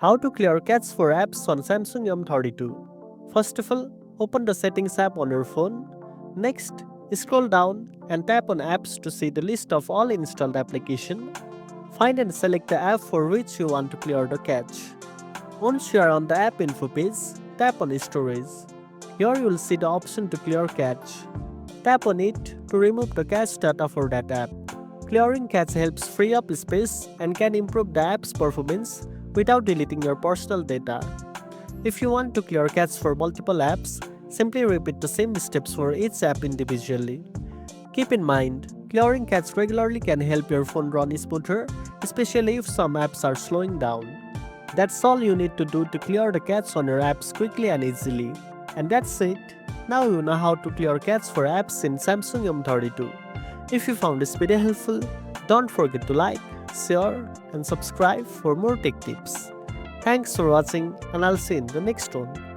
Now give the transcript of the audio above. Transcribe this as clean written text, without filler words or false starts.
How to clear cache for apps on Samsung M32. First of all, open the Settings app on your phone. Next, scroll down and tap on Apps to see the list of all installed applications. Find and select the app for which you want to clear the cache. Once you are on the app info page, tap on Storage. Here you will see the option to clear cache. Tap on it to remove the cache data for that app. Clearing cache helps free up space and can improve the app's performance without deleting your personal data. If you want to clear cache for multiple apps, simply repeat the same steps for each app individually. Keep in mind, clearing cache regularly can help your phone run smoother, especially if some apps are slowing down. That's all you need to do to clear the cache on your apps quickly and easily. And that's it. Now you know how to clear cache for apps in Samsung M32. If you found this video helpful, don't forget to like, share, and subscribe for more tech tips. Thanks for watching, and I'll see you in the next one.